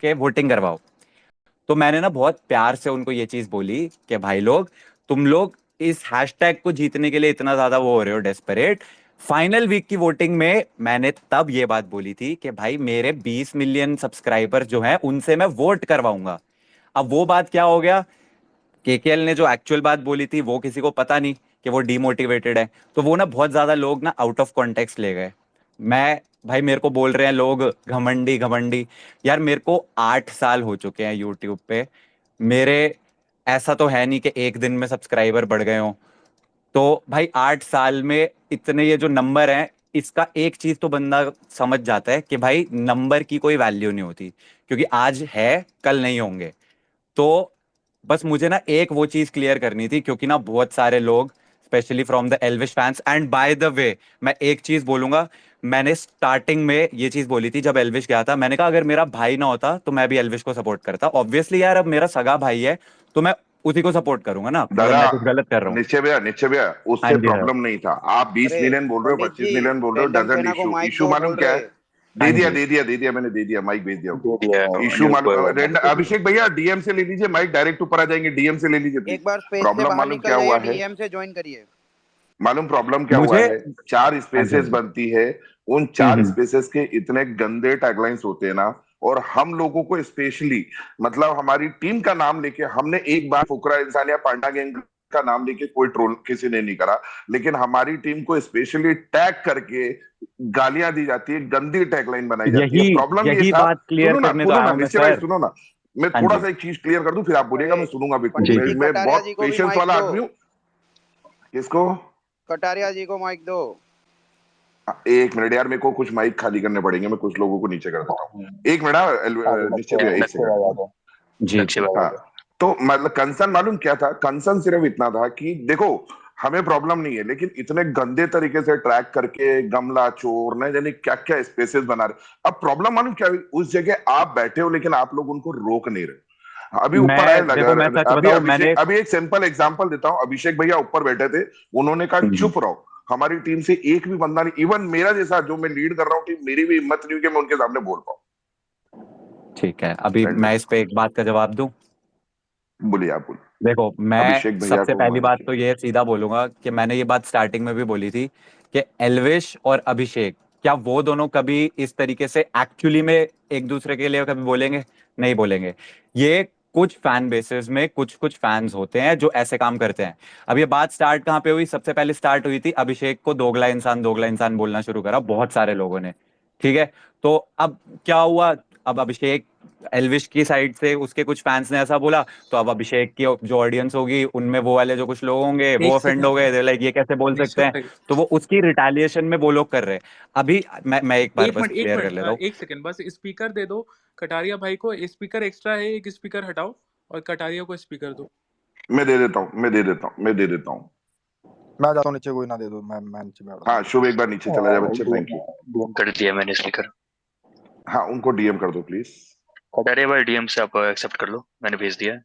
के वोटिंग करवाओ। तो मैंने ना बहुत प्यार से उनको ये चीज बोली कि भाई लोग, तुम लोग इस हैशटैग को जीतने के लिए इतना ज्यादा वो हो रहे हो डेस्परेट। फाइनल वीक की वोटिंग में मैंने तब ये बात बोली थी कि भाई मेरे 20 मिलियन सब्सक्राइबर जो हैं उनसे मैं वोट करवाऊंगा। अब वो बात क्या हो गया, केकेएल ने जो एक्चुअल बात बोली थी वो किसी को पता नहीं कि वो डीमोटिवेटेड है, तो वो ना बहुत ज्यादा लोग ना आउट ऑफ कॉन्टेक्स्ट ले गए। मैं भाई मेरे को बोल रहे हैं लोग घमंडी घमंडी। यार मेरे को 8 साल हो चुके हैं यूट्यूब पे। मेरे ऐसा तो है नहीं कि एक दिन में सब्सक्राइबर बढ़ गए हों। तो भाई 8 साल में इतने ये जो नंबर हैं, इसका एक चीज तो बंदा समझ जाता है कि भाई नंबर की कोई वैल्यू नहीं होती, क्योंकि आज है कल नहीं होंगे। तो बस मुझे ना एक वो चीज क्लियर करनी थी, क्योंकि ना बहुत सारे लोग specially from the Elvish fans, and by the way मैं एक चीज बोलूंगा। मैंने स्टार्टिंग में ये चीज बोली थी जब एल्विश गया था, मैंने कहा अगर मेरा भाई ना होता तो मैं भी एल्विश को सपोर्ट करता। ऑब्वियसली यार अब मेरा सगा भाई है, तो मैं उसी को सपोर्ट करूंगा ना, अगर दादा, मैं कुछ गलत कर रहा हूँ। निश्चय भैया हाँ उससे जी सर। प्रॉब्लम नहीं था। आप 20 मिलियन बोल रहे हो, पंडित 25 मिलियन बोल रहे हो, टैंडम डजेंट सेना को इशू। माइक इशू दो, मालूम बोल क्या रहे। है? हाँ दे जी। दिया दिया मैंने दे दिया, माइक भेज दिया दे उनको। दिया इशू अनिल मालूम, को। अभिषेक भैया डीएम से ले लीजिए माइक, डायरेक्ट ऊपर आ जाएंगे। डीएम से ले लीजिए प्लीज। एक बार स्पेस से प्रॉब्लम बाहर मालूम निकल क्या हुआ जाइए, है? डीएम से ज्वाइन करिए। मालूम प्रॉब्लम क्या हुआ मुझे है? चार हाँ जी हाँ स्पेसेस जी। बनती है। उन चार स्पेसेस के इतने गंदे टैगलाइंस होते हैं ना। और हम लोगों को स्पेशली, मतलब हमारी टीम का नाम लेके हमने एक बार फुकरा इंसान या पांडा गैंग का नाम लेके कोई ट्रोल किसी ने नहीं करा। लेकिन हमारी टीम को स्पेशली टैग करके गालियां दी जाती है, गंदी टैगलाइन बनाई जाती है। यही प्रॉब्लम ये यही था। बात क्लियर करने तो सुनो आया ना हूं मैं निश्चय भाई, सर। सुनो ना। मैं हाँ थोड़ा जी। सा एक चीज क्लियर कर दूं, फिर आप बोलिएगा। अरे मैं सुनूंगा भी। पंडित जी जी, जी। मैं कटारिया बहुत जी को भी पेशेंस माइक वाला दो। आदमी हूँ। किसको? कटारिया जी को माइक दो। एक मिनट यार, मेरे को कुछ माइक खाली करने पड़ेंगे। मैं कुछ लोगों को नीचे कर देता हूँ। एक मिनट हाँ, निश्चय भैया, एक लक्ष्य सेकंड। आ जाओ। जी लक्ष्य जी। आ हाँ। जाओ। तो मतलब कंसर्न मालूम क्या था? कंसर्न सिर्फ इतना था कि देखो, हमें प्रॉब्लम नहीं है, लेकिन इतने गंदे तरीके से ट्रैक करके गमला चोर न जाने क्या क्या स्पेसेस बना रहे। अब प्रॉब्लम मालूम क्या हुई? उस जगह आप बैठे हो, लेकिन आप लोग उनको रोक नहीं रहे। अभी ऊपर आए मैं देखो, लगा। मैं सच अभी बताऊं, अभिषेक, मैंने अभी एक सिंपल एग्जांपल देता हूं। अभिषेक भैया ऊपर बैठे थे, उन्होंने कहा चुप रहो। हमारी टीम से एक भी बंदा नहीं, इवन मेरा जैसा जो मैं लीड कर रहा हूँ टीम, मेरी भी हिम्मत नहीं हुई कि मैं उनके सामने बोल पाऊं। ठीक है, अभी मैं इस पे एक बात का जवाब दूं। बोलिए, आप बोलिए। देखो मैं अभिषेक भैया सबसे को पहली माइक बात तो ये सीधा बोलूंगा कि मैंने ये बात स्टार्टिंग में भी बोली थी कि एल्विश और अभिषेक, क्या वो दोनों कभी इस तरीके से एक्चुअली में एक दूसरे के लिए कभी बोलेंगे? नहीं बोलेंगे। ये कुछ फैन बेसिस में कुछ कुछ फैंस होते हैं जो ऐसे काम करते हैं। अब ये बात स्टार्ट कहाँ पे हुई? सबसे पहले स्टार्ट हुई थी अभिषेक को दोगला इंसान बोलना शुरू करा बहुत सारे लोगों ने। ठीक है। तो अब क्या हुआ? अब अभिषेक, एल्विश की साइड से उसके कुछ फैंस ने ऐसा बोला, तो अब अभिषेक की जो ऑडियंस होगी उनमें वो वाले जो कुछ लोग होंगे वो एक ऑफेंड हो सेकंड। गए, लाइक ये कैसे बोल सकते निश्चय हैं। भाई, तो वो उसकी रिटेलिएशन में वो लोग कर रहे हैं। अभी मैं एक बार एक बस मिनट एक क्लियर कर मिनट लेता हूँ। एक सेकंड, बस स्पीकर दे दो। कटारिया भाई को स्पीकर एक्स्ट्रा है, एक स्पीकर हटाओ और कटारिया को स्पीकर दो। मैं दे देता हूँ, मैं दे देता हूँ। मैं जाता हूँ नीचे, कोई ना दे दो, मैं नीचे बैठता हाँ हूँ। शुभ, एक बार नीचे चला जाए बच्चे, थैंक यू। डीएम कर दिया मैंने स्पीकर। हाँ उनको डीएम कर दो प्लीज। अरे भाई डीएम से आप एक्सेप्ट कर लो, मैंने भेज दिया है।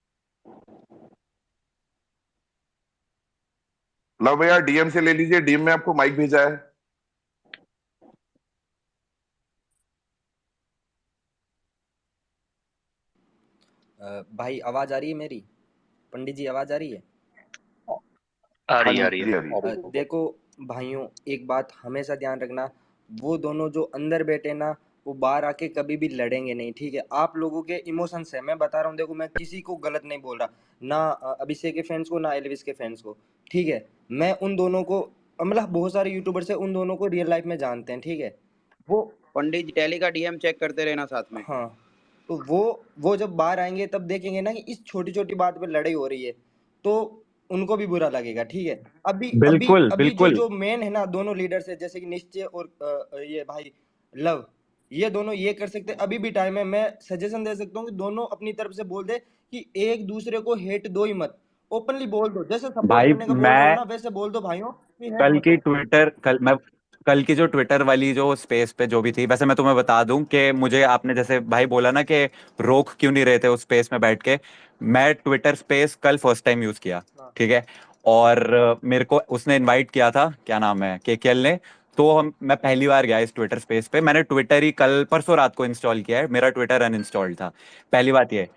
लव भैया डीएम से ले लीजिए, डीएम में आपको माइक भेजा है। भाई आवाज आ रही है मेरी? पंडित जी आवाज आ रही है? आ हाँ रही है, आ रही है। जी, आ रही है। देखो भाइयों, एक बात हमेशा ध्यान रखना, वो दोनों जो अंदर बैठे ना, वो बाहर आके कभी भी लड़ेंगे नहीं, ठीक है? आप लोगों के इमोशंस है, मैं बता रहा हूँ। देखो मैं किसी को गलत नहीं बोल रहा, ना अभिषेक के फैंस को, ना एलविस के फैंस को, ठीक है? मैं उन दोनों को, मतलब बहुत सारे यूट्यूबर्स है, उन दोनों को रियल लाइफ में जानते हैं, ठीक है? वो, पंडित जी टैली का डीएम चेक करते रहना साथ में। हाँ, तो वो जब बाहर आएंगे तब देखेंगे ना कि इस छोटी छोटी बात पे लड़ाई हो रही है, तो उनको भी बुरा लगेगा, ठीक है? अभी अभी बिल्कुल अभी जो बिल्कुल। जो मेन है ना, दोनों लीडर्स है, जैसे कि निश्चय और ये भाई लव, ये दोनों ये कर सकते हैं। अभी भी टाइम है, मैं सजेशन दे सकता हूँ कि दोनों अपनी तरफ से बोल दे कि एक दूसरे को हेट दो ही मत, ओपनली बोल दो, जैसे सपोर्ट भाई करने का बोल रहे हो मैं ना वैसे बोल दो भाइयों कि हेट कल मत की दो। ट्विटर कल मैं कल की जो ट्विटर वाली जो स्पेस पे जो भी थी, वैसे मैं तुम्हें बता दूं कि मुझे आपने जैसे भाई बोला ना कि रोक क्यों नहीं रहे थे उस स्पेस में बैठ के। मैं ट्विटर स्पेस कल फर्स्ट टाइम यूज किया। हाँ ठीक है। और मेरे को उसने इनवाइट किया था, क्या नाम है, केकेएल ने। तो मैं पहली बार गया इस ट्विटर स्पेस पे। मैंने ट्विटर ही कल परसों रात को इंस्टॉल किया है, मेरा ट्विटर अनइंस्टॉल्ड था। पहली बात ये।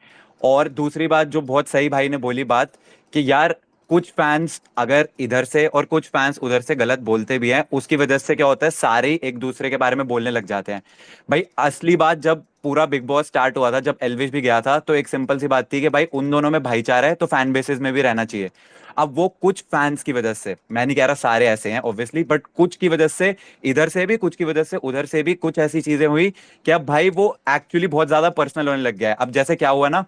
और दूसरी बात जो बहुत सही भाई ने बोली बात, कि यार कुछ फैंस अगर इधर से और कुछ फैंस उधर से गलत बोलते भी हैं, उसकी वजह से क्या होता है, सारे ही एक दूसरे के बारे में बोलने लग जाते हैं। भाई असली बात, जब पूरा बिग बॉस स्टार्ट हुआ था, जब एल्विश भी गया था, तो एक सिंपल सी बात थी कि भाई उन दोनों में भाईचारा है तो फैन बेसिस में भी रहना चाहिए। अब वो कुछ फैंस की वजह से, मैं नहीं कह रहा सारे ऐसे हैं ऑब्वियसली, बट कुछ की वजह से इधर से भी, कुछ की वजह से उधर से भी कुछ ऐसी चीजें हुई कि अब भाई वो एक्चुअली बहुत ज्यादा पर्सनल होने लग गया है। अब जैसे क्या हुआ ना,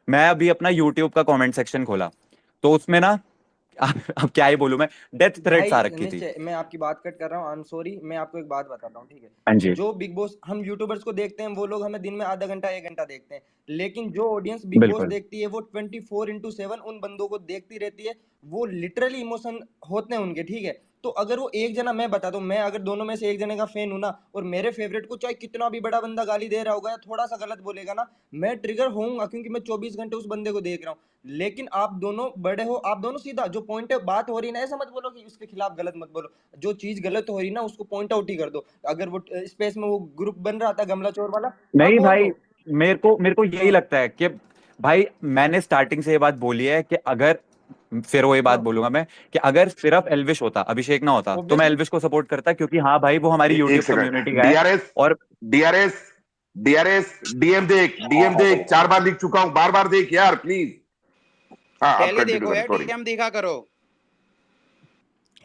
मैं अभी अपना यूट्यूब का कमेंट सेक्शन खोला, तो उसमें ना अब क्या ही बोलूं मैं, डेथ थ्रेट्स भाई आ रखी थी। निश्चय मैं आपकी बात कट कर रहा हूँ, आई एम सॉरी। मैं आपको एक बात बताता हूँ, ठीक है। हाँ जी। जो बिग बॉस हम यूट्यूबर्स को देखते हैं, वो लोग हमें दिन में आधा घंटा 1 घंटा देखते हैं, लेकिन जो ऑडियंस बिग बॉस बिल्कुल। देखती है वो 24/7 उन बंदों को देखती रहती है। वो लिटरली इमोशन होते हैं उनके, ठीक है। तो अगर वो एक जना, मैं बता दूं, मैं अगर दोनों में से एक जने का फैन हूं ना, और मेरे फेवरेट को चाहे कितना भी बड़ा बंदा गाली दे रहा होगा या थोड़ा सा गलत बोलेगा ना, मैं ट्रिगर होऊंगा, क्योंकि मैं 24 घंटे उस बंदे को देख रहा हूँ। लेकिन आप दोनों बड़े हो, आप दोनों सीधा जो पॉइंट है, बात हो रही है ना, ऐसा मत बोलो कि उसके खिलाफ गलत मत बोलो। जो चीज गलत हो रही है ना, उसको पॉइंट आउट ही कर दो। अगर वो स्पेस में वो ग्रुप बन रहा था गमला चोर वाला, आप नहीं बोल भाई, दो। मेरे को यही हाँ लगता है कि भाई मैंने स्टार्टिंग से ये बात बोली है कि अगर, फिर वही बात हाँ, बोलूंगा मैं, कि अगर सिर्फ एल्विश होता, अभिषेक ना होता, तो मैं ऑब्वियसली। एल्विश को सपोर्ट करता, क्योंकि हाँ भाई वो हमारी एक यूट्यूब कम्युनिटी सेकंड। का है। डीआरएस, और डीआरएस, डीआरएस, डीएम देख, 4 बार लिख चुका हूं, बार बार देख यार प्लीज। हाँ आप टैली कंटिन्यू देखो करें, यार, सॉरी। डीएम देखा करो।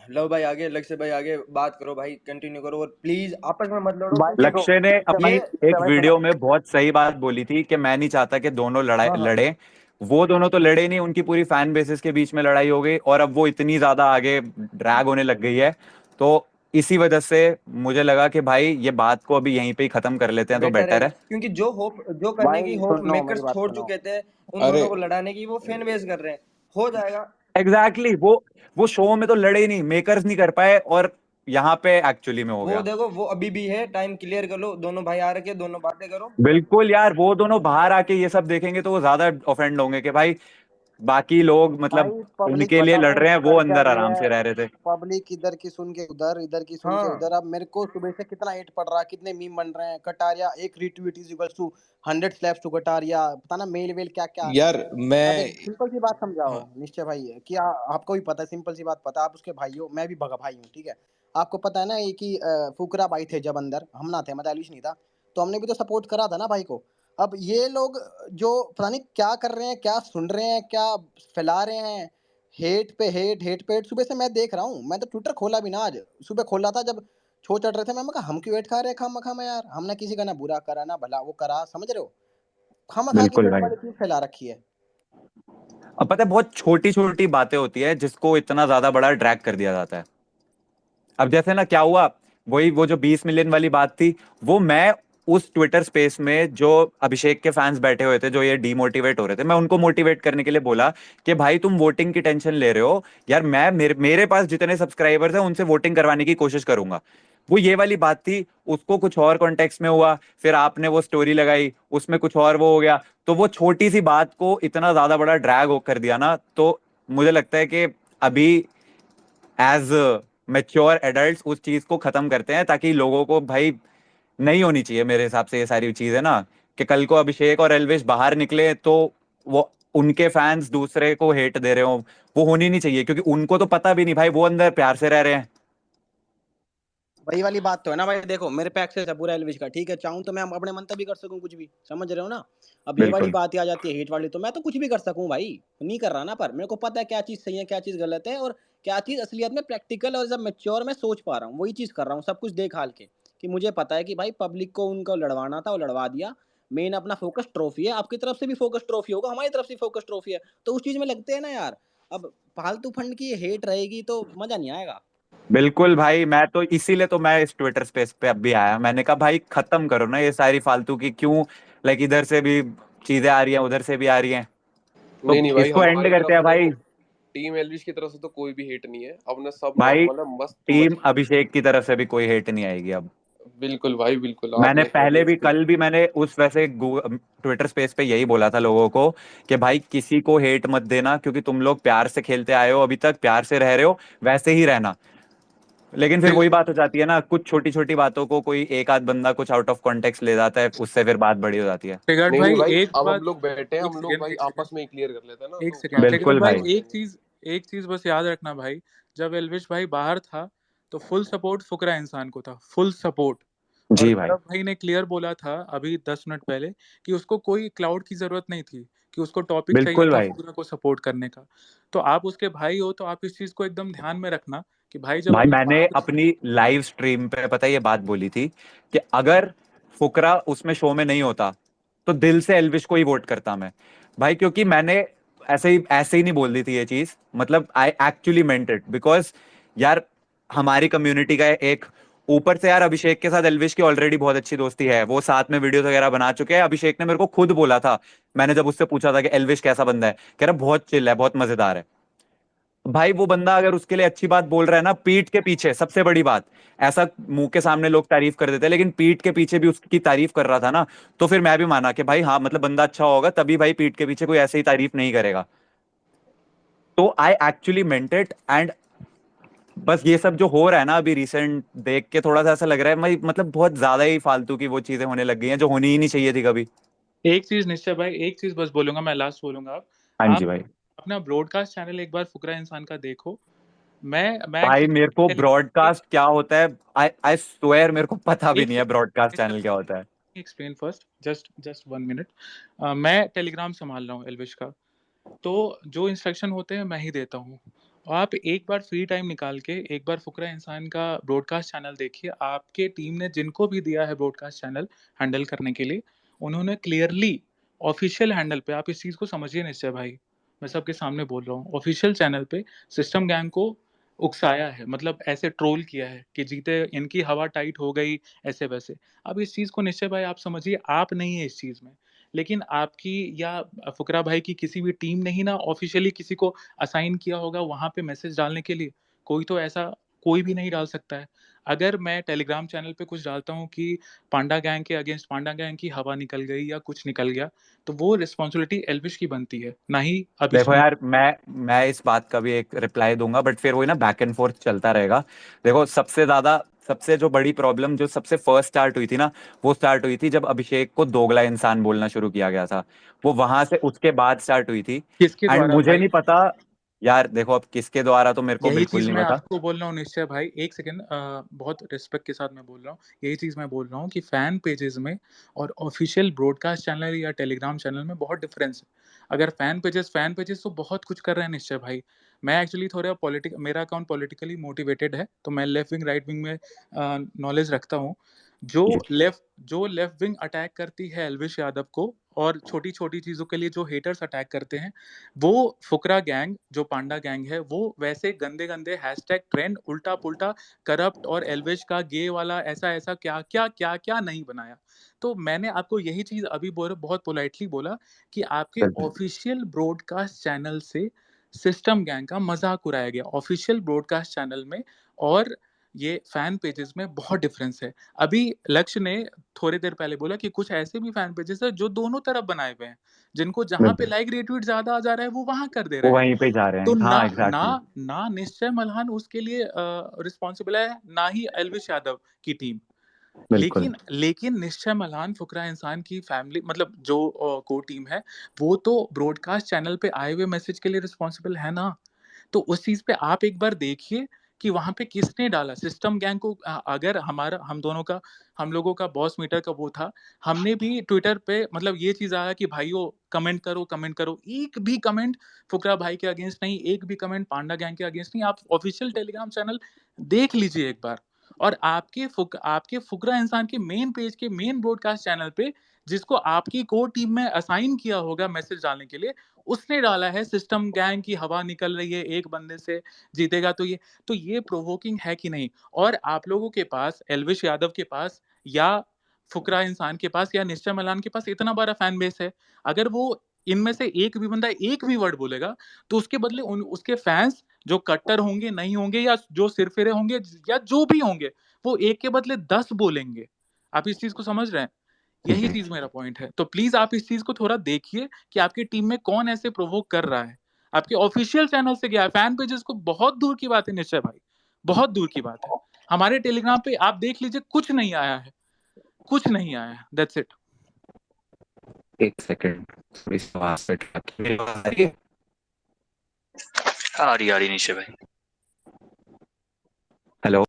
लव भाई आगे, लक्ष्य भाई आगे, बात करो भाई, कंटिन्यू करो, और प्लीज आपस में मत लड़ो, भाई क्योंकि देखो, लक्ष्य ने अपनी ये एक भाई सुनो। वीडियो में बहुत सही बात बोली थी कि मैं नहीं चाहता कि दोनों लड़ाई हाँ हाँ। लड़े। वो दोनों तो लड़े नहीं, उनकी पूरी फैन बेसिस के बीच में लड़ाई हो गई, और अब वो इतनी ज्यादा आगे ड्रैग होने लग गई है। तो इसी वजह से मुझे लगा कि भाई ये बात को अभी यहीं पे ही खत्म कर लेते हैं तो बेटर बेटर रहेगा, है। क्योंकि जो होप, जो करने की भाई होप सुनो, मेरी मेकर्स बात छोड़ सुनो। चुके थे उन अरे दोनों को लड़ाने की, वो फैन बेस कर रहे हैं। हो जाएगा। एग्जैक्टली exactly, वो शो में तो लड़े ही नहीं, मेकर्स नहीं कर पाए, और यहाँ पे एक्चुअली में हो वो गया। देखो, वो अभी भी है, टाइम क्लियर कर लो, दोनों भाई आ रखे, दोनों बातें करो। बिल्कुल यार, वो दोनों बाहर आके ये सब देखेंगे तो वो ज्यादा ऑफेंड होंगे कि भाई बाकी लोग भाई मतलब पब्लिक उनके लिए पता लड़ है रहे हैं, वो कर क्या अंदर रही आराम है। से रह रहे थे। पब्लिक इधर की सुन के उधर, इधर की सुन के हाँ उधर। अब मेरे को सुबह से कितना हेट पड़ रहा है, कितने मीम बन रहे हैं। कटारिया एक retweet is equals to 100 slaps to Kataria, पता ना मेल वेल क्या क्या आ रहे यार हैं। अब एक मैं सिंपल सी बात समझाओ हाँ निश्चय भाई, कि आपको भी पता है, सिंपल सी बात पता है, आप उसके भाई हो, मैं भी भगा भाई हूँ, ठीक है। आपको पता है ना ये कि फुकरा भाई थे जब अंदर, हम ना थे, मतलब एलिश नहीं था, तो हमने भी तो सपोर्ट करा था ना भाई को। अब ये लोग जो पता नहीं क्या कर रहे हैं, क्या सुन रहे हैं, क्या फैला रहे हैं, हेट पे हेट, हेट पे हेट। सुबह से मैं देख रहा हूँ, मैं तो ट्विटर खोला भी ना आज, सुबह खोला था जब छो चढ़ रहे थे, मैं कहा हम क्यों हेट खा रहे हैं खाम खा में यार, हमने किसी का ना बुरा करा ना भला वो करा, समझ रहे हो। खाम खा की बिल्कुल हेट भाई। वाली चीज फैला रखी है। अब पता है बहुत छोटी छोटी बातें होती है जिसको इतना ज्यादा बड़ा ड्रैग कर दिया जाता है। अब जैसे ना क्या हुआ, वही वो जो 20 मिलियन वाली बात थी, वो मैं उस ट्विटर स्पेस में जो अभिषेक के फैंस बैठे हुए थे, जो ये डीमोटिवेट हो रहे थे, मैं उनको मोटिवेट करने के लिए बोला कि भाई तुम वोटिंग की टेंशन ले रहे हो यार, मैं मेरे पास जितने सब्सक्राइबर्स हैं उनसे वोटिंग करवाने की कोशिश करूंगा। वो ये वाली बात थी, उसको कुछ और कॉन्टेक्स्ट में हुआ, फिर आपने वो स्टोरी लगाई, उसमें कुछ और वो हो गया, तो वो छोटी सी बात को इतना ज्यादा बड़ा ड्रैग कर दिया ना। तो मुझे लगता है कि अभी एज मेच्योर एडल्ट्स उस चीज को खत्म करते हैं, ताकि लोगों को भाई नहीं होनी चाहिए मेरे हिसाब से ये सारी चीजें ना, कि कल को अभिषेक और एल्विश बाहर निकले तो वो उनके फैंस दूसरे को हेट दे रहे हो, वो होनी नहीं चाहिए, क्योंकि उनको तो पता भी नहीं भाई, वो अंदर प्यार से रह रहे हैं। वही वाली बात तो है ना भाई, देखो मेरे पे एक्सेस है पूरा एलविश का, ठीक है, चाहूँ तो मैं अपने मन तक भी कर सकूं कुछ भी, समझ रहे हो ना। अब ये वाली बिल्कुल। बात ही आ जाती है हेट वाली, तो मैं तो कुछ भी कर सकूं भाई, नहीं कर रहा ना, पर मेरे को पता है क्या चीज सही है क्या चीज गलत है, और क्या चीज असलियत में प्रैक्टिकल और जब मेच्योर मैं सोच पा रहा हूँ वही चीज कर रहा हूँ, सब कुछ देख हाल के। कि मुझे पता है कि भाई पब्लिक को उनको लड़वाना था, वो लड़वा दिया। मेन अपना फोकस ट्रॉफी है, आपकी तरफ से भी फोकस ट्रॉफी होगा, हमारी तरफ से फोकस ट्रॉफी है, तो उस चीज में लगते हैं ना यार। अब फालतू फंड की हेट रहेगी तो मजा नहीं आएगा। बिल्कुल भाई, मैं तो इसीलिए तो मैं इस ट्विटर स्पेस पे अब भी आया, मैंने कहा भाई खत्म करो ना ये सारी फालतू की, क्यों लाइक इधर से भी चीजें आ रही हैं, उधर से भी आ रही हैं, तो नहीं नहीं भाई, इसको एंड हमारी करते तरफ हैं से भाई। देखो, टीम एलविश की तरफ से तो कोई भी हेट नहीं है, अपने सब भाई मतलब मस्त टीम मजे। अभिषेक की तरफ से भी कोई हेट नहीं आएगी अब। बिल्कुल भाई बिल्कुल, मैंने आपने पहले भी, हेट। कल भी मैंने उस वैसे ट्विटर स्पेस पे यही बोला था लोगों को कि भाई किसी को हेट मत देना, क्योंकि तुम लोग प्यार से खेलते आए हो, अभी तक प्यार से रह रहे हो, वैसे ही रहना। लेकिन फिर बिल वही बात हो जाती है ना, कुछ छोटी छोटी बातों को कोई एक आध बंदा कुछ आउट ऑफ कॉन्टेक्स्ट ले जाता है, उससे फिर बात बड़ी हो जाती है। टिकट नहीं नहीं भाई भाई, एक अब हम बात, लोग बैठे हैं, एक हम लोग सेकेंड भाई एक सेकेंड आपस में ही क्लियर कर लेते हैं ना, एक तो क्या सेकेंड टिकट बिल्कुल भाई, भाई। एक चीज बस याद रखना भाई, जब एलविश भाई बाहर था तो फुल सपोर्ट फुकरा इंसान को था, फुल सपोर्ट। और जी भाई। गौरव भाई ने क्लियर बोला था अभी 10 मिनट पहले कि उसको कोई क्लाउड की जरूरत नहीं थी, कि उसको टॉपिक चाहिए बिल्कुल था भाई। फुकरा को सपोर्ट करने का। तो आप उसके भाई हो तो आप इस चीज को एकदम ध्यान में रखना कि भाई जब भाई एलविश मैंने बाहर था। अपनी लाइव स्ट्रीम पे पता है ये बात बोली थी कि अगर फुकरा उसमें शो में नहीं होता तो दिल से एल्विश को ही वोट करता मैं भाई, क्योंकि मैंने ऐसे ही नहीं बोल दी थी ये चीज, मतलब I actually meant it because यार हमारी कम्युनिटी का एक, ऊपर से यार अभिषेक के साथ एल्विश की ऑलरेडी बहुत अच्छी दोस्ती है, वो साथ में वीडियोस वगैरह बना चुके हैं। अभिषेक ने मेरे को खुद बोला था, मैंने जब उससे पूछा था कि एल्विश कैसा बंदा है, कह रहा बहुत चिल है, बहुत मजेदार है। भाई वो बंदा अगर उसके लिए अच्छी बात बोल रहा है ना, पीठ के पीछे, सबसे बड़ी बात, ऐसा मुंह के सामने लोग तारीफ कर देते हैं लेकिन पीठ के पीछे भी उसकी तारीफ कर रहा था ना, तो फिर मैं भी माना कि भाई हाँ मतलब बंदा अच्छा होगा, तभी भाई पीठ के पीछे कोई ऐसे ही तारीफ नहीं करेगा। तो I actually meant it. And बस ये सब जो हो रहा है ना अभी रिसेंट, देख के थोड़ा सा ऐसा लग रहा है भाई, मतलब बहुत ज्यादा ही फालतू की वो चीजें होने लग गई हैं जो होनी ही नहीं चाहिए थी कभी। एक चीज निश्चय भाई, एक चीज बस बोलूंगा, मैं लास्ट बोलूंगा। हाँ जी आप भाई। अपना ब्रॉडकास्ट चैनल एक बार फुकरा इंसान का देखो। मैं भाई मेरे को एक्चुअली ब्रॉडकास्ट क्या होता है, आई आई स्वेयर मेरे को पता भी एक नहीं है ब्रॉडकास्ट सेकंड चैनल क्या होता है। Explain first, just just 1 minute. मैं टेलीग्राम संभाल रहा हूँ एल्विश का, तो जो इंस्ट्रक्शन होते हैं मैं ही देता हूँ। आप एक बार फ्री टाइम निकाल के एक बार फुकरा इंसान का ब्रॉडकास्ट चैनल देखिए। आपके टीम ने जिनको भी दिया है ब्रॉडकास्ट चैनल हैंडल करने के लिए, उन्होंने क्लियरली ऑफिशियल हैंडल पे, आप इस चीज़ को समझिए निश्चय भाई, मैं सबके सामने बोल रहा हूँ, ऑफिशियल चैनल पे सिस्टम गैंग को उकसाया है, मतलब ऐसे ट्रोल किया है कि जीते इनकी हवा टाइट हो गई, ऐसे वैसे। अब इस चीज़ को निश्चय भाई आप समझिए, आप नहीं है इस चीज़ में, लेकिन आपकी या फुकरा भाई की किसी भी टीम ने ही ना ऑफिशियली किसी को असाइन किया होगा वहां पे मैसेज डालने के लिए। कोई तो ऐसा कोई भी नहीं डाल सकता है। अगर मैं टेलीग्राम चैनल पे कुछ डालता हूँ कि पांडा गैंग के अगेंस्ट पांडा गैंग की हवा निकल गई या कुछ निकल गया, तो वो रिस्पॉन्सिबिलिटी एल्विश की बनती है, ना ही देखो अभिषेक। यार मैं इस बात का भी एक रिप्लाई दूंगा, बट फिर वही ना बैक एंड फोर्थ चलता रहेगा। देखो सबसे ज्यादा, सबसे जो बड़ी प्रॉब्लम जो सबसे फर्स्ट स्टार्ट हुई थी ना, वो स्टार्ट हुई थी जब अभिषेक को दोगला इंसान बोलना शुरू किया गया था। वो वहां से उसके बाद स्टार्ट हुई थी। किसके एंड द्वारा मुझे भाई? नहीं पता यार, देखो अब किसके द्वारा तो मेरे को यही बिल्कुल चीज नहीं मैं पता। आपको बोल रहा हूँ निश्चय भाई, एक सेकंड, बहुत रिस्पेक्ट के साथ मैं बोल रहा हूँ, यही चीज मैं बोल रहा हूँ कि फैन पेजेस में और ऑफिशियल ब्रॉडकास्ट चैनल या टेलीग्राम चैनल में बहुत डिफरेंस है। अगर फैन पेजेस तो बहुत कुछ कर रहे हैं निश्चय भाई। मैं एक्चुअली थोड़ा मेरा अकाउंट पॉलिटिकली मोटिवेटेड है, तो मैं लेफ्ट विंग राइट विंग में नॉलेज रखता हूँ। जो लेफ्ट विंग अटैक करती है एल्विश यादव को, और छोटी छोटी चीजों के लिए जो हेटर्स अटैक करते हैं, वो फुकरा गैंग जो पांडा गैंग है, वो वैसे गंदे गंदे हैशटैग ट्रेंड उल्टा पुल्टा करप्ट और एल्विश का गे वाला ऐसा ऐसा क्या क्या क्या क्या नहीं बनाया। तो मैंने आपको यही चीज अभी बहुत पोलाइटली बोला कि आपके बिल्कुल। ऑफिशियल ब्रॉडकास्ट चैनल से सिस्टम गैंग का मजाक उड़ाया गया ऑफिशियल ब्रॉडकास्ट चैनल में, और ये फैन पेजेस में बहुत डिफरेंस है। अभी लक्ष्य ने थोड़ी देर पहले बोला कि कुछ ऐसे भी फैन पेजेस है जो दोनों तरफ बनाए हुए हैं, जिनको जहां पे बिल्कुल। लाइक रिट्वीट ज्यादा आ जा रहा है वो वहां कर दे वो रहे हैं। वहीं पे जा रहे तो हैं, ना हाँ ना एग्जैक्टली। ना निश्चय मल्हान उसके लिए रिस्पॉन्सिबल है, ना ही एल्विश यादव की टीम। बिल्कुल। लेकिन निश्चय मल्हान फुकरा इंसान की फैमिली, मतलब जो को टीम है, वो तो ब्रॉडकास्ट चैनल पे आए हुए मैसेज के लिए रिस्पॉन्सिबल है ना। तो उस चीज पे आप एक बार देखिए कि वहां पे किसने डाला सिस्टम गैंग को। अगर हमारा हम लोगों का बॉस मीटर का वो था, हमने भी ट्विटर पे मतलब ये चीज आया कि भाइयों कमेंट करो, एक भी कमेंट फुकरा भाई के अगेंस्ट नहीं, एक भी कमेंट पांडा गैंग के अगेंस्ट नहीं। आप ऑफिशियल टेलीग्राम चैनल देख लीजिए एक बार, और आपके फुकरा इंसान के मेन पेज के मेन ब्रॉडकास्ट चैनल पे, जिसको आपकी कोर टीम में असाइन किया होगा मैसेज डालने के लिए, उसने डाला है सिस्टम गैंग की हवा निकल रही है, एक बंदे से जीतेगा तो ये प्रोवोकिंग है कि नहीं? और आप लोगों के पास, एल्विश यादव के पास या फुकरा इंसान के पास या निश्चय मलान के पास इतना बड़ा फैन बेस है, अगर वो इनमें से एक भी बंदा एक भी वर्ड बोलेगा, तो उसके बदले उसके फैंस जो कट्टर होंगे नहीं होंगे, या जो सिरफिरे होंगे, या जो भी होंगे, वो एक के बदले 10 बोलेंगे। आप इस चीज को समझ रहे हैं? यही जी। चीज मेरा पॉइंट है। तो प्लीज आप इस चीज को थोड़ा देखिए कि आपकी टीम में कौन ऐसे प्रोवोक कर रहा है। आपके ऑफिशियल चैनल से गया है, फैन पेजेस को बहुत दूर की बात है निश्चय भाई, बहुत दूर की बात है। हमारे टेलीग्राम पे आप देख लीजिए, कुछ नहीं आया है, कुछ नहीं आया है, दैट्स इट। एक सेकंड, थोड़ी सी आवाज पे मेरी आवाज आ रही है? आ रही निशे भाई, हेलो।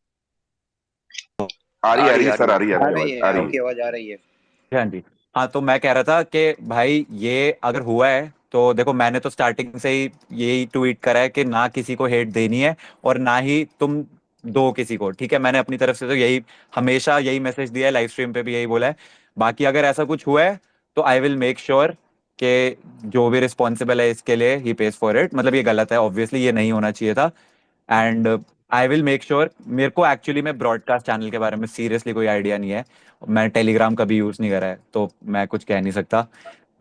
आ रही है सर, आ रही है, आ आ रही रही है, है, आ रही है। आपकी आवाज आ रही है। हाँ जी। हाँ, तो मैं कह रहा था कि भाई ये अगर हुआ है तो देखो, मैंने तो स्टार्टिंग से ही यही ट्वीट करा है कि ना किसी को हेट देनी है और ना ही तुम दो किसी को, ठीक है। मैंने अपनी तरफ से तो यही हमेशा यही मैसेज दिया है, लाइव स्ट्रीम पे भी यही बोला है। बाकी अगर ऐसा कुछ हुआ है तो आई विल मेक श्योर कि जो भी रिस्पॉन्सिबल है इसके लिए ही पेज फॉर इट। मतलब ये गलत है, ऑब्वियसली ये नहीं होना चाहिए था। And I will make sure. मेरे को एक्चुअली में ब्रॉडकास्ट चैनल के बारे में सीरियसली कोई आइडिया नहीं है। मैं टेलीग्राम कभी यूज नहीं करा है तो मैं कुछ कह नहीं सकता।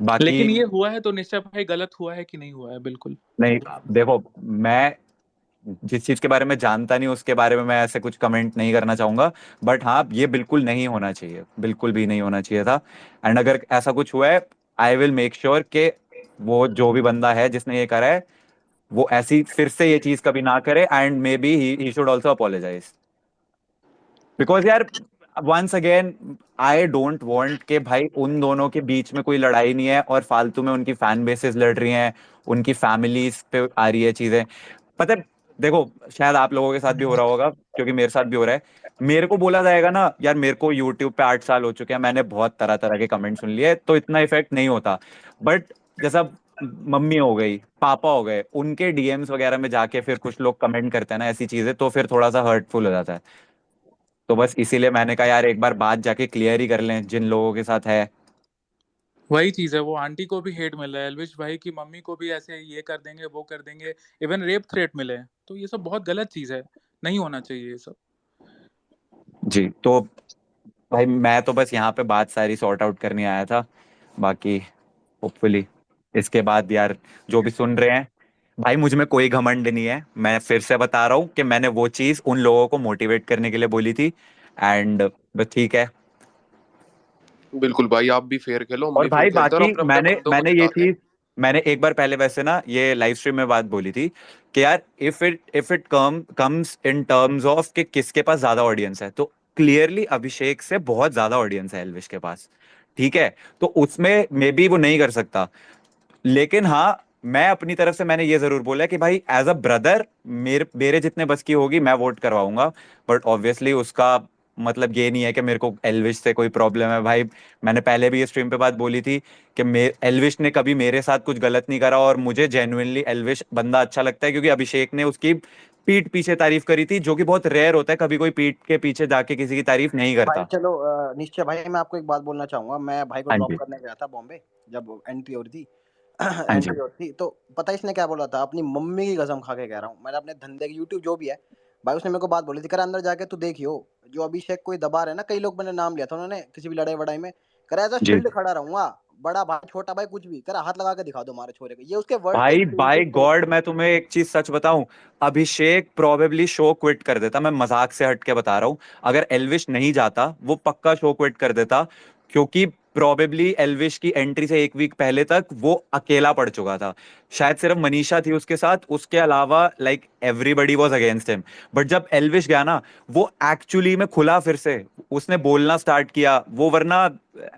बाकी लेकिन ये हुआ है तो निश्चय भाई गलत हुआ है कि नहीं हुआ है? बिल्कुल नहीं, देखो, मैं जिस चीज के बारे में जानता नहीं उसके बारे में मैं ऐसे कुछ कमेंट नहीं करना चाहूंगा। बट हाँ, ये बिल्कुल नहीं होना चाहिए, बिल्कुल भी नहीं होना चाहिए था। एंड अगर ऐसा कुछ हुआ है, आई विल मेक श्योर कि वो जो भी बंदा है जिसने ये करा है वो ऐसी फिर से ये चीज कभी ना करे। And maybe he should also apologise, because यार once again I don't want के भाई उन दोनों के बीच में कोई लड़ाई नहीं है और फालतू में उनकी फैन बेसेस लड़ रही हैं, उनकी फैमिलीज पे आ रही है चीजें। पता है, देखो, शायद आप लोगों के साथ भी हो रहा होगा क्योंकि मेरे साथ भी हो रहा है। मेरे को बोला जाएगा ना यार, मेरे को यूट्यूब पे 8 साल हो चुके हैं, मैंने बहुत तरह तरह के कमेंट सुन लिए, तो इतना इफेक्ट नहीं होता। बट जैसा मम्मी हो गई, पापा हो गए, उनके डीएम्स वगैरह में जाके फिर कुछ लोग कमेंट करते हैं ना ऐसी चीजें, तो फिर थोड़ा सा हर्टफुल हो जाता है। तो बस इसीलिए मैंने कहा यार एक बार बात जाके क्लियर ही कर लें जिन लोगों के साथ है। वही चीज है, वो आंटी को भी हेट मिल रहा है, एल्विश भाई की मम्मी को भी ऐसे ये कर देंगे वो कर देंगे, इवन रेप थ्रेट मिले हैं। तो ये सब बहुत गलत चीज है, नहीं होना चाहिए ये सब। जी, तो भाई मैं तो बस यहाँ पे बात सारी सॉर्ट आउट करने आया था। बाकी होपफुली इसके बाद यार जो भी सुन रहे हैं, भाई मुझ में कोई घमंड नहीं है। मैं फिर से बता रहा हूँ कि मैंने वो चीज उन लोगों को मोटिवेट करने के लिए बोली थी। एंड बस ठीक है। बिल्कुल भाई, आप भी फेयर खेलो, हम और भी फेयर भाई खेलते हैं और बाकी अपने अपने मैंने बंदों को मैंने ये जिता के। चीज मैंने एक बार पहले वैसे ना ये लाइव स्ट्रीम में बात बोली थी कि यार if it comes in terms of कि किसके पास ज्यादा ऑडियंस है, तो क्लियरली अभिषेक से बहुत ज्यादा ऑडियंस है एल्विश के पास, ठीक है। तो उसमें मे बी वो नहीं कर सकता। लेकिन हाँ, मैं अपनी तरफ से मैंने ये जरूर बोला कि भाई एज अ ब्रदर मेरे मेरे जितने बस की होगी मैं वोट करवाऊंगा। बट ऑब्वियसली उसका मतलब ये नहीं है कि मेरे को एल्विश से कोई प्रॉब्लम है भाई। मैंने पहले भी ये स्ट्रीम पे बात बोली थी कि एल्विश ने कभी मेरे साथ कुछ गलत नहीं करा और मुझे जेन्युइनली एल्विश बंदा अच्छा लगता है क्योंकि अभिषेक ने उसकी पीठ पीछे तारीफ करी थी, जो कि बहुत रेयर होता है, कभी कोई पीठ के पीछे जाके किसी की तारीफ नहीं भाई करता। चलो, निश्चय भाई मैं आपको एक बात बोलना चाहूंगा। मैं भाई को हाँ ड्रॉप जी। करने गया था बॉम्बे, जब एंट्री हो रही थी हाँ जी। एंट्री हो रही थी, तो पता है इसने क्या बोला था? अपनी मम्मी की कसम खा के कह रहा हूँ, मैंने अपने धंधे की यूट्यूब जो भी है भाई, उसने मेरे को बात बोली थी, कर अंदर जाके तू देखियो जो अभिषेक कोई दबा रहे हैं ना, कई लोग मैंने नाम लिया था उन्होंने किसी भी लड़ाई वड़ाई में, कर एज अ जी शील्ड खड़ा रहूंगा, बड़ा भाई छोटा भाई कुछ भी कर, हाथ लगा के दिखा दो हमारे छोरे को। ये उसके वर्ड थे भाई बाय यूट्यूब पे। गॉड, मैं तुम्हें एक चीज सच बताऊं, अभिषेक प्रोबेबली शो क्विट कर देता। मैं मजाक से हट के बता रहा हूं, अगर एल्विश नहीं जाता वो पक्का शो क्विट कर देता। क्योंकि प्रोबेबली एल्विश की एंट्री से एक वीक पहले तक वो अकेला पड़ चुका था। शायद सिर्फ मनीषा थी उसके साथ, उसके अलावा like everybody was against him. But जब एल्विश गया ना, वो एक्चुअली में खुला, फिर से उसने बोलना स्टार्ट किया। वो वरना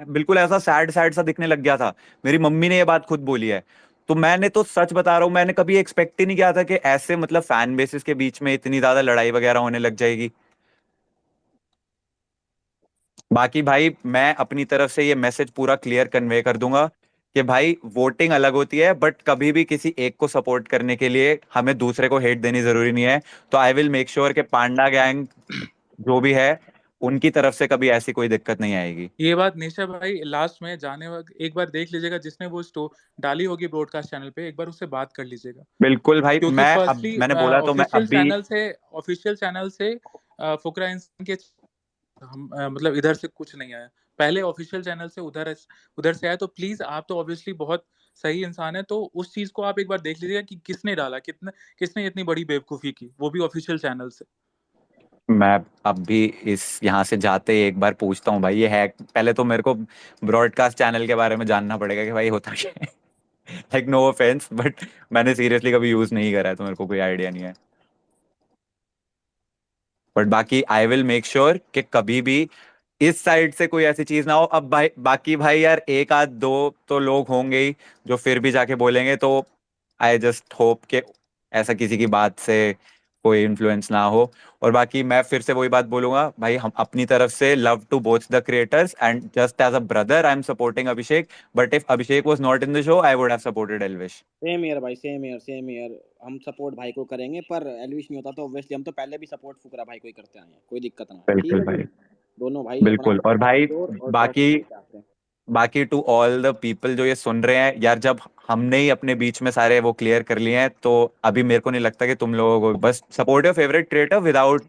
बिल्कुल ऐसा सैड सैड सा दिखने लग गया था। मेरी मम्मी ने ये बात खुद बोली है। तो मैंने तो सच बता रहा हूं, मैंने कभी एक्सपेक्ट ही नहीं किया था कि ऐसे मतलब फैन बेसिस के बीच में इतनी ज्यादा लड़ाई वगैरह होने लग जाएगी। बाकी भाई मैं अपनी तरफ से ये मैसेज पूरा क्लियर कन्वे कर दूंगा कि भाई वोटिंग अलग होती है, बट कभी भी किसी एक को सपोर्ट करने के लिए हमें दूसरे को हेट देनी जरूरी नहीं है। तो आई विल मेक श्योर कि पांडा गैंग जो भी है उनकी तरफ से कभी ऐसी कोई दिक्कत नहीं आएगी। ये बात निशा भाई लास्ट में जाने वक्त एक बार देख लीजिएगा, जिसने वो स्टो डाली होगी ब्रॉडकास्ट चैनल पे, एक बार उससे बात कर लीजिएगा। बिल्कुल भाई, क्योंकि मैं अब फर्स्टली मैंने बोला तो मैं अब भी। ऑफिशियल चैनल से फुकरा इंसान के हम मतलब इधर से कुछ नहीं आया। पहले ऑफिशियल चैनल से उधर से आया। तो प्लीज, आप तो ऑब्वियसली बहुत सही इंसान है, तो उस चीज को आप एक बार देख लीजिएगा कि किसने डाला, किसने इतनी बड़ी बेवकूफी की, वो भी ऑफिशियल चैनल से। मैं अब भी इस यहाँ से जाते ही एक बार पूछता हूँ भाई, ये है पहले तो मेरे को ब्रॉडकास्ट चैनल के बारे में जानना पड़ेगा कि भाई होता क्या है। लाइक नो ऑफेंस, बट मैंने सीरियसली कभी यूज नहीं करा है तो मेरे को कोई आइडिया नहीं है। बट बाकी आई विल मेक श्योर कि कभी भी इस साइड से कोई ऐसी चीज ना हो। अब भाई बाकी भाई यार एक आध दो तो लोग होंगे ही जो फिर भी जाके बोलेंगे, तो आई जस्ट होप कि ऐसा किसी की बात से कोई इन्फ्लुएंस ना हो। और बाकी मैं फिर से वही बात बोलूंगा भाई, हम अपनी तरफ से love to both the creators and just as a brother I am supporting Abhishek, but if Abhishek was not in the show I would have supported Elvish. Same year भाई, सेम ईयर हम सपोर्ट भाई को करेंगे, पर एलविश नहीं होता तो ऑब्वियसली हम तो पहले भी सपोर्ट फुकरा भाई को ही करते आए हैं, कोई दिक्कत ना है। ठीक बिल्कुल है भाई, जी, दोनों भाई बिल्कुल। और भाई और बाकी बाकी टू ऑल द पीपल जो ये सुन रहे हैं यार, जब हमने ही अपने बीच में सारे वो क्लियर कर लिए हैं, तो अभी मेरे को नहीं लगता कि तुम लोगों को बस support your favourite creator without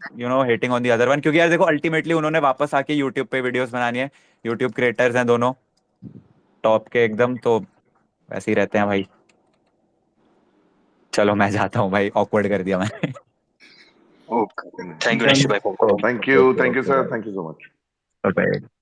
hating on the other one. क्योंकि यार देखो अल्टीमेटली उन्होंने वापस आके यूट्यूब पे वीडियोस बनानी है, यूट्यूब क्रिएटर्स हैं दोनों टॉप के एकदम, तो वैसे ही रहते हैं भाई। चलो मैं जाता हूँ भाई, ऑकवर्ड कर दिया मैंने। ओके, थैंक यू निश्चित भाई। Thank you sir, thank you so much. Bye.